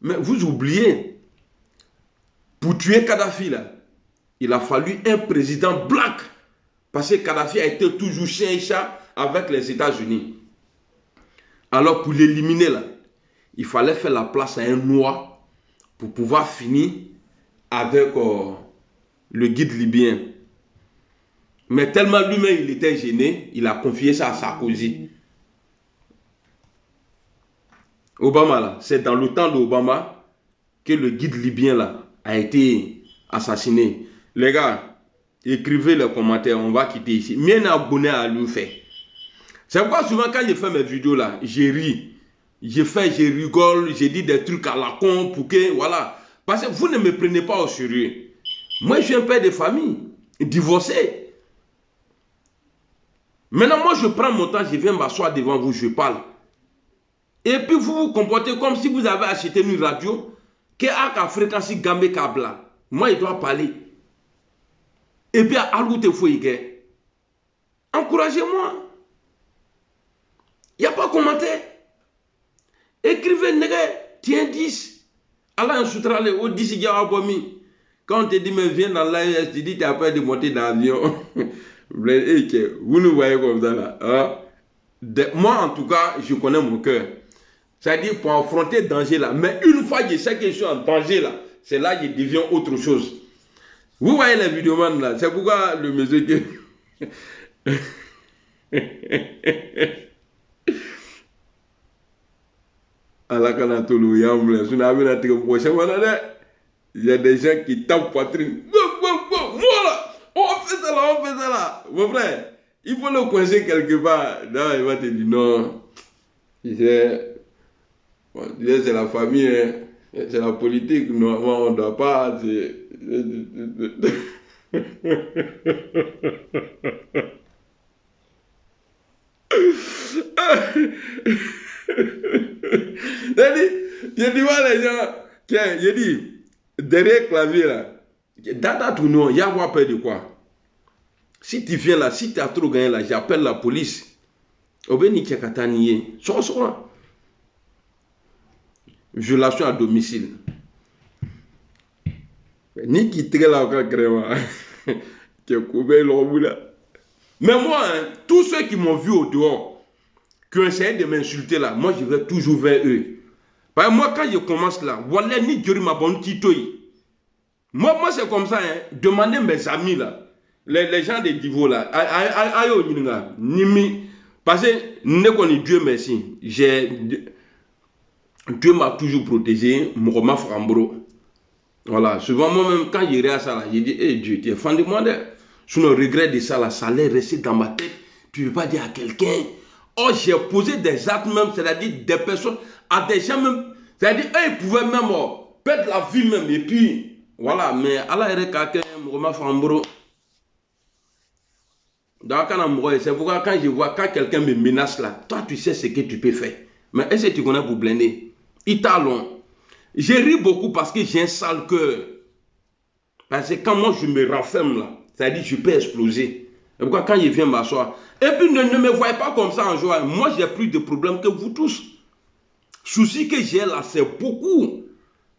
Mais vous oubliez. Pour tuer Kadhafi, là, il a fallu un président black. Parce que Kadhafi a été toujours chien et chat avec les États-Unis. Alors, pour l'éliminer, là, il fallait faire la place à un noir pour pouvoir finir avec le guide libyen. Mais tellement lui-même, il était gêné, il a confié ça à Sarkozy. Obama, là, c'est dans le temps d'Obama que le guide libyen, là, a été assassiné. Les gars, écrivez les commentaires, on va quitter ici. Mien abonné à lui fait. C'est pourquoi souvent quand je fais mes vidéos là, j'ai ri. je rigole, je dis des trucs à la con pour que, voilà. Parce que vous ne me prenez pas au sérieux. Moi, je suis un père de famille, divorcé. Maintenant, moi, je prends mon temps, je viens m'asseoir devant vous, je parle. Et puis, vous vous comportez comme si vous avez acheté une radio qui a la fréquence gambe câble. Moi, il doit parler. Et puis, à l'autre fois, encouragez-moi. Il n'y a pas de commentaire. Écrivez, tiens 10. Allah en soutrale, au 10 Gawabomi. Quand on te dit, mais viens dans l'AES, tu dis, tu as peur de monter dans l'avion. Vous nous voyez comme ça là. Hein? Moi, en tout cas, je connais mon cœur. C'est-à-dire, pour affronter le danger là. Mais une fois que je sais que je suis en danger là, c'est là que je deviens autre chose. Vous voyez les vidéomans là. C'est pourquoi le monsieur que. Il y a des gens qui tapent poitrine. Voilà, on fait ça là, on fait ça là. Mon frère, il faut le coincer quelque part. Là, il va te dire non. C'est la famille, hein. C'est la politique. Normalement, on ne doit pas. J'ai dit, voilà les gens, tiens, j'ai dit, derrière le clavier là, data tout non, il y a avoir peur de quoi? Si tu viens là, si tu as trop gagné là, j'appelle la police. Violation à domicile. Ni qui te là encore créma. Mais moi, hein, tous ceux qui m'ont vu au dehors, qui ont essayé de m'insulter là, moi je vais toujours vers eux. Parce que moi quand je commence là, voilà ni Dieu m'a bon titoy. Moi c'est comme ça, hein. Demandez mes amis là, les gens de Divo là, ayo nimi, parce que ne connais Dieu merci, Dieu m'a toujours protégé, Mouroma Frambro. Voilà, souvent moi-même quand je regarde ça là, je dis, hey, Dieu, tu es fan de moi là. Sous le regret de ça là, ça allait rester dans ma tête. Tu ne veux pas dire à quelqu'un. Oh, j'ai posé des actes même, c'est-à-dire des personnes, à des gens même, c'est-à-dire eux ils pouvaient même perdre la vie même, et puis, voilà, mais Allah est quelqu'un, Mouroma Frambro. C'est pourquoi quand je vois, quand quelqu'un me menace là, toi tu sais ce que tu peux faire. Mais est-ce que tu connais pour blender? Italon. J'ai ri beaucoup parce que j'ai un sale cœur. Parce que quand moi je me renferme là, c'est-à-dire je peux exploser. Et pourquoi quand je viens m'asseoir. Et puis ne me voyez pas comme ça en joie. Moi j'ai plus de problèmes que vous tous. Souci que j'ai là, c'est beaucoup.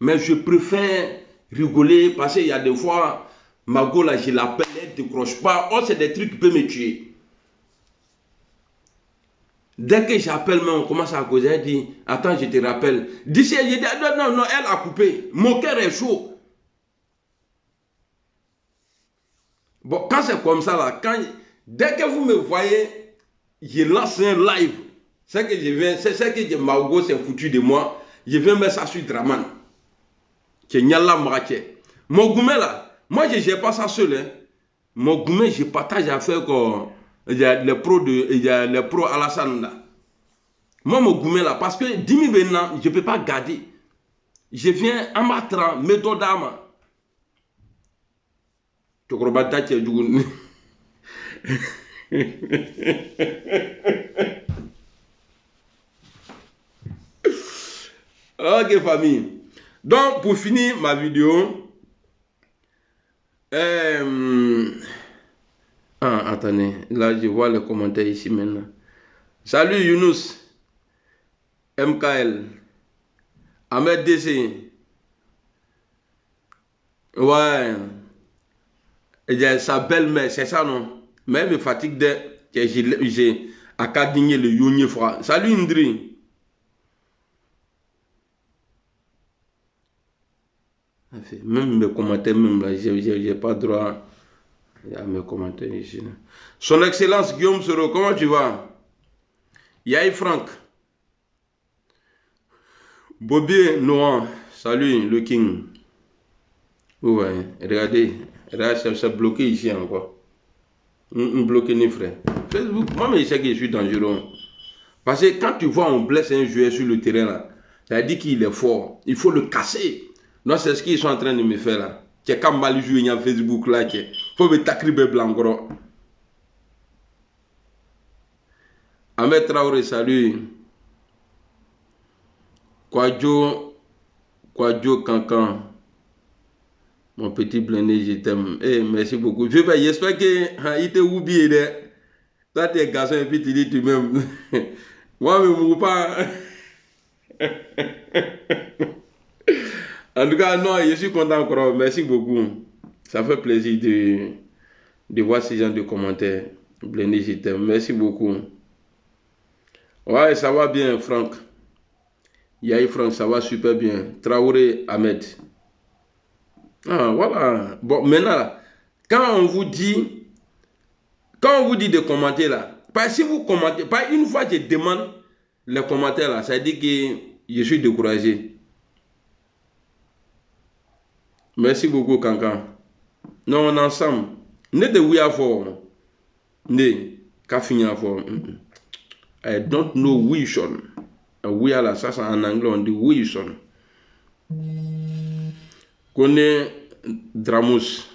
Mais je préfère rigoler parce qu'il y a des fois, ma go là, je l'appelle, elle ne décroche pas. Oh, c'est des trucs qui peuvent me tuer. Dès que j'appelle, on commence à causer, elle dit, attends, je te rappelle. D'ici, elle dit, non, elle a coupé. Mon cœur est chaud. Bon, quand c'est comme ça, là, dès que vous me voyez, je lance un live. C'est que je viens, c'est que Maogo s'est foutu de moi. Je viens mettre ça sur Draman. Que Nyala Maraké. Mon gourmet là, moi je ne gère pas ça seul. Hein. Mon gourmet, je partage affaire comme. Il y a les pros Alassane là. Moi, mon gourmet là, parce que 10 000 maintenant, je ne peux pas garder. Je viens en matrant, méthode d'âme. Tu crois pas que tu Ok, famille. Donc, pour finir ma vidéo, attendez, là je vois les commentaires ici maintenant. Salut Younous, MKL, Ahmed DC. Ouais, sa belle-mère, c'est ça non? Mais elle me fatigue de que j'ai accadigné le Youni froid. Salut Indri. Même mes commentaires, même là, j'ai pas droit à mes commentaires ici. Là. Son Excellence Guillaume Soro, comment tu vas? Yaï Franck. Bobby Noah, salut le King. Ouais, regardez, c'est bloqué ici encore. Bloqué ni frère. Facebook, moi, mais je sais que je suis dangereux. Parce que quand tu vois on blesse un joueur sur le terrain là, ça veut dire qu'il est fort. Il faut le casser. Non, c'est ce qu'ils sont en train de me faire là. Tu es comme mal joué sur Facebook là. Il faut me tacriber blanc gros. Ahmed Traoré, salut. Kwadjo Kankan. Mon petit blindé, je t'aime. Eh, merci beaucoup. J'espère qu'il t'a oublié. Toi, tu es garçon et puis tu dis tu-même. Moi, je ne me pas. En tout cas, non, je suis content encore. Merci beaucoup. Ça fait plaisir de voir ces gens de commentaires. Blindé, je t'aime. Merci beaucoup. Ouais, ça va bien, Franck. Yahi Franck, ça va super bien. Traoré Ahmed. Ah, voilà. Bon, maintenant, là, quand on vous dit de commenter là, pas si vous commentez, pas une fois je demande les commentaires là, ça dit que je suis découragé. Merci beaucoup, Kankan. Non, on est ensemble. Ne de we are for. Ne, qu'a fini à for. I don't know Wilson. We are là, ça c'est en anglais, on dit Wilson. Connais Dramus,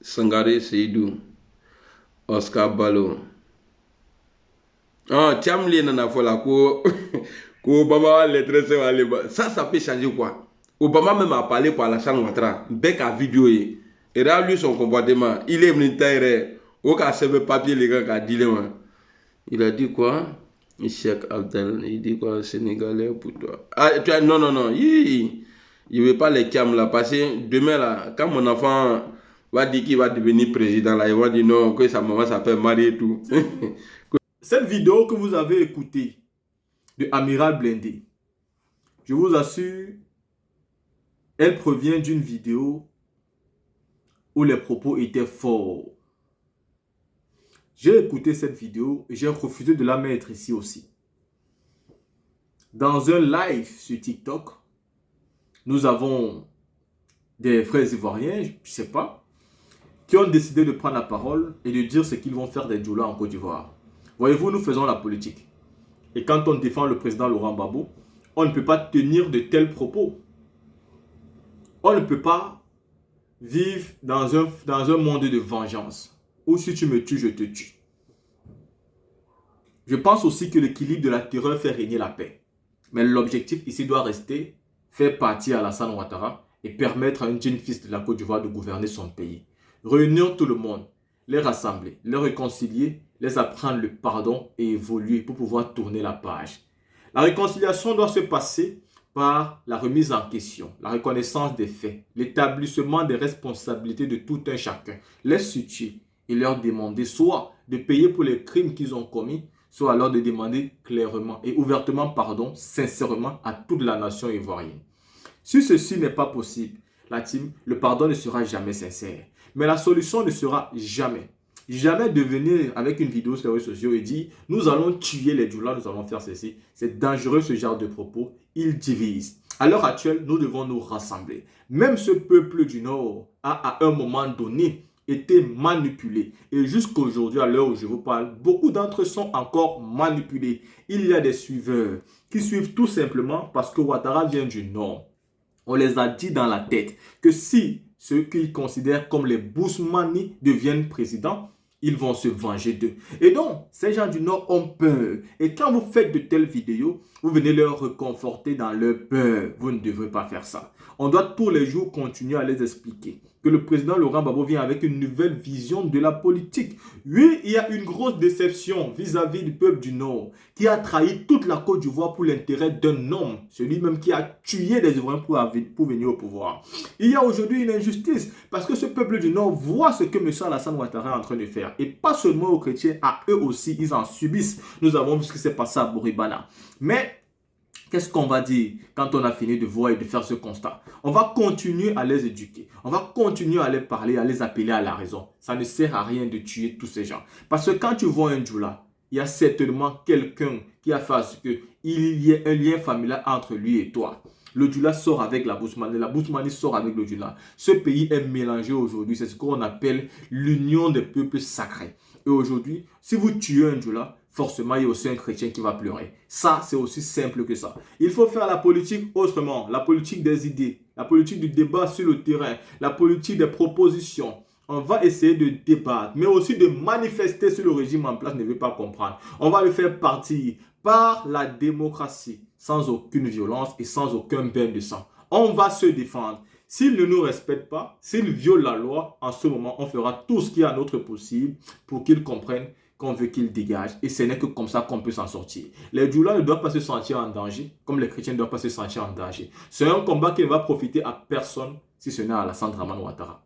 Sangare Seydou, Oscar Balo. Ah, tiens, les nana fola ko Obama les tresser aller. Ça peut changer quoi? Obama même a parlé pour Alassane Ouattara, bec à vidéo et là lui son comportement, il est militaire, au cas de papier les gars qui a dit il a dit quoi? Cheikh Abdel, il dit quoi? Sénégalais pour toi. Ah, non, il veut pas les cam là, parce que demain là, quand mon enfant va dire qu'il va devenir président là, il va dire non, que sa maman s'appelle Marie et tout. Cette vidéo que vous avez écoutée de Amiral Blindé, je vous assure, elle provient d'une vidéo où les propos étaient forts. J'ai écouté cette vidéo et j'ai refusé de la mettre ici aussi. Dans un live sur TikTok, nous avons des frères ivoiriens, je ne sais pas, qui ont décidé de prendre la parole et de dire ce qu'ils vont faire des djoulas en Côte d'Ivoire. Voyez-vous, nous faisons la politique. Et quand on défend le président Laurent Gbagbo, on ne peut pas tenir de tels propos. On ne peut pas vivre dans un monde de vengeance, où si tu me tues, je te tue. Je pense aussi que l'équilibre de la terreur fait régner la paix. Mais l'objectif ici doit rester faire partir Alassane Ouattara et permettre à un jeune fils de la Côte d'Ivoire de gouverner son pays. Réunir tout le monde, les rassembler, les réconcilier, les apprendre le pardon et évoluer pour pouvoir tourner la page. La réconciliation doit se passer par la remise en question, la reconnaissance des faits, l'établissement des responsabilités de tout un chacun, les situer et leur demander soit de payer pour les crimes qu'ils ont commis, soit alors de demander clairement et ouvertement pardon, sincèrement à toute la nation ivoirienne. Si ceci n'est pas possible, la team, le pardon ne sera jamais sincère. Mais la solution ne sera jamais de venir avec une vidéo sur les réseaux sociaux et dire nous allons tuer les djoulas, nous allons faire ceci. C'est dangereux ce genre de propos, ils divisent. À l'heure actuelle, nous devons nous rassembler. Même ce peuple du Nord a à un moment donné été manipulé. Et jusqu'aujourd'hui, à l'heure où je vous parle, beaucoup d'entre eux sont encore manipulés. Il y a des suiveurs qui suivent tout simplement parce que Ouattara vient du Nord. On les a dit dans la tête que si ceux qu'ils considèrent comme les Bousmani deviennent présidents, ils vont se venger d'eux. Et donc, ces gens du Nord ont peur. Et quand vous faites de telles vidéos, vous venez leur réconforter dans leur peur. Vous ne devrez pas faire ça. On doit tous les jours continuer à les expliquer que le président Laurent Gbagbo vient avec une nouvelle vision de la politique. Oui, il y a une grosse déception vis-à-vis du peuple du Nord qui a trahi toute la Côte d'Ivoire pour l'intérêt d'un homme, celui-même qui a tué des Ivoiriens pour venir au pouvoir. Il y a aujourd'hui une injustice parce que ce peuple du Nord voit ce que M. Alassane Ouattara est en train de faire. Et pas seulement aux chrétiens, à eux aussi, ils en subissent. Nous avons vu ce qui s'est passé à Boribana. Mais qu'est-ce qu'on va dire quand on a fini de voir et de faire ce constat? On va continuer à les éduquer. On va continuer à les parler, à les appeler à la raison. Ça ne sert à rien de tuer tous ces gens. Parce que quand tu vois un djoula, il y a certainement quelqu'un qui a fait ce qu'il y ait un lien familial entre lui et toi. Le djoula sort avec la Bousmanie sort avec le djoula. Ce pays est mélangé aujourd'hui. C'est ce qu'on appelle l'union des peuples sacrés. Et aujourd'hui, si vous tuez un djoula, forcément, il y a aussi un chrétien qui va pleurer. Ça, c'est aussi simple que ça. Il faut faire la politique autrement. La politique des idées, la politique du débat sur le terrain, la politique des propositions. On va essayer de débattre, mais aussi de manifester si le régime en place ne veut pas comprendre. On va le faire partir par la démocratie, sans aucune violence et sans aucun bain de sang. On va se défendre. S'il ne nous respecte pas, s'il viole la loi, en ce moment, on fera tout ce qui est à notre possible pour qu'ils comprennent qu'on veut qu'ils dégagent. Et ce n'est que comme ça qu'on peut s'en sortir. Les Djoula ne doivent pas se sentir en danger, comme les chrétiens ne doivent pas se sentir en danger. C'est un combat qui ne va profiter à personne, si ce n'est à Alassane Dramane Ouattara.